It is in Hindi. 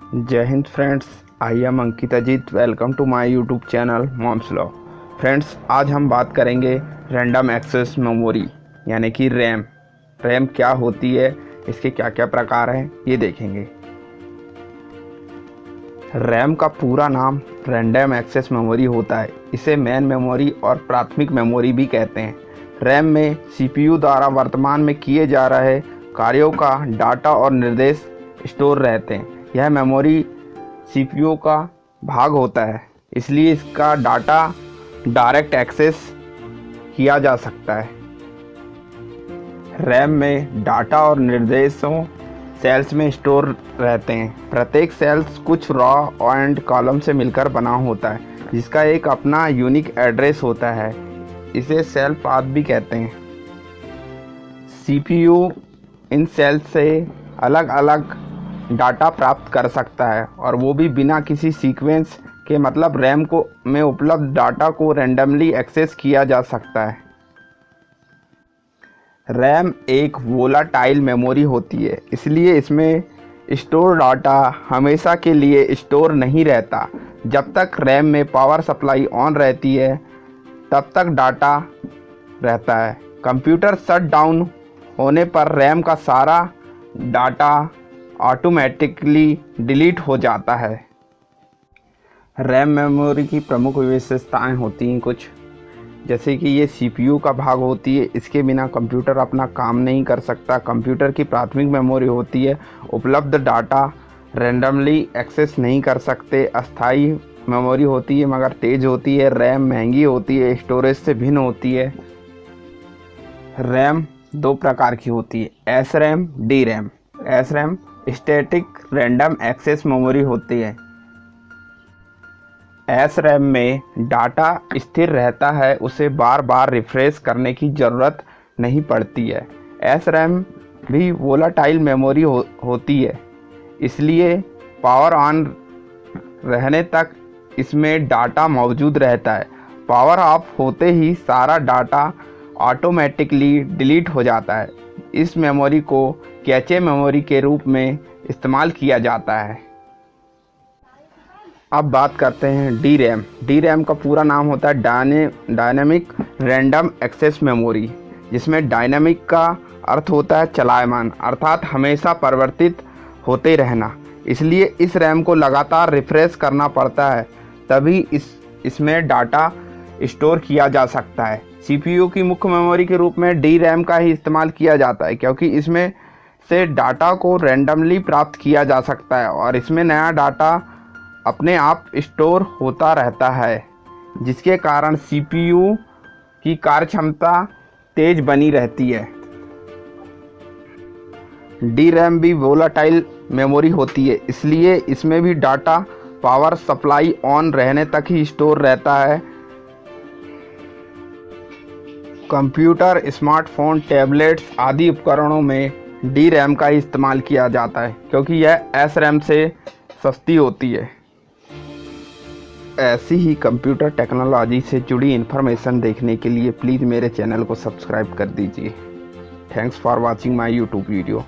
जय हिंद friends, I am Ankit Ajit. Welcome to my YouTube channel mom's law. Friends, आज हम बात करेंगे रैंडम एक्सेस मेमोरी यानी कि रैम। रैम क्या होती है, इसके क्या क्या प्रकार हैं, ये देखेंगे। रैम का पूरा नाम रैंडम एक्सेस मेमोरी होता है। इसे मेन मेमोरी और प्राथमिक मेमोरी भी कहते हैं। रैम में सीपीयू द्वारा वर्तमान में किए जा रहे कार्यों का डाटा और निर्देश स्टोर रहते हैं। यह मेमोरी सीपीयू का भाग होता है, इसलिए इसका डाटा डायरेक्ट एक्सेस किया जा सकता है। रैम में डाटा और निर्देशों सेल्स में स्टोर रहते हैं। प्रत्येक सेल्स कुछ रॉ एंड कॉलम से मिलकर बना होता है, जिसका एक अपना यूनिक एड्रेस होता है। इसे सेल पाथ भी कहते हैं। सीपीयू इन सेल्स से अलग अलग डाटा प्राप्त कर सकता है, और वो भी बिना किसी सीक्वेंस के। मतलब रैम में उपलब्ध डाटा को रैंडमली एक्सेस किया जा सकता है। रैम एक वोलाटाइल मेमोरी होती है, इसलिए इसमें स्टोर डाटा हमेशा के लिए स्टोर नहीं रहता। जब तक रैम में पावर सप्लाई ऑन रहती है, तब तक डाटा रहता है। कंप्यूटर शट डाउन होने पर रैम का सारा डाटा ऑटोमेटिकली डिलीट हो जाता है। रैम मेमोरी की प्रमुख विशेषताएं होती हैं कुछ, जैसे कि ये सीपीयू का भाग होती है। इसके बिना कंप्यूटर अपना काम नहीं कर सकता। कंप्यूटर की प्राथमिक मेमोरी होती है। उपलब्ध डाटा रैंडमली एक्सेस नहीं कर सकते। अस्थायी मेमोरी होती है मगर तेज होती है। रैम महंगी होती है, स्टोरेज से भिन्न होती है। रैम दो प्रकार की होती है, S RAM, D RAM. S RAM static random access memory होती है। एस रैम में डाटा स्थिर रहता है, उसे बार बार रिफ्रेश करने की ज़रूरत नहीं पड़ती है। एस रैम भी वोलाटाइल मेमोरी होती है, इसलिए पावर ऑन रहने तक इसमें डाटा मौजूद रहता है। पावर ऑफ होते ही सारा डाटा ऑटोमेटिकली डिलीट हो जाता है। इस मेमोरी को कैचे मेमोरी के रूप में इस्तेमाल किया जाता है। अब बात करते हैं डी रैम। डी रैम का पूरा नाम होता है डायनेमिक रैंडम एक्सेस मेमोरी, जिसमें डायनेमिक का अर्थ होता है चलायमान, अर्थात हमेशा परिवर्तित होते रहना। इसलिए इस रैम को लगातार रिफ्रेश करना पड़ता है, तभी इसमें डाटा स्टोर किया जा सकता है। सीपीयू की मुख्य मेमोरी के रूप में डी रैम का ही इस्तेमाल किया जाता है, क्योंकि इसमें से डाटा को रैंडमली प्राप्त किया जा सकता है और इसमें नया डाटा अपने आप स्टोर होता रहता है, जिसके कारण सीपीयू की कार्यक्षमता तेज बनी रहती है। डी रैम भी वोलाटाइल मेमोरी होती है, इसलिए इसमें भी डाटा पावर सप्लाई ऑन रहने तक ही स्टोर रहता है। कंप्यूटर, स्मार्टफोन, टैबलेट्स आदि उपकरणों में डी रैम का ही इस्तेमाल किया जाता है, क्योंकि यह एस रैम से सस्ती होती है। ऐसी ही कंप्यूटर टेक्नोलॉजी से जुड़ी इन्फॉर्मेशन देखने के लिए प्लीज़ मेरे चैनल को सब्सक्राइब कर दीजिए। Thanks for watching my YouTube video.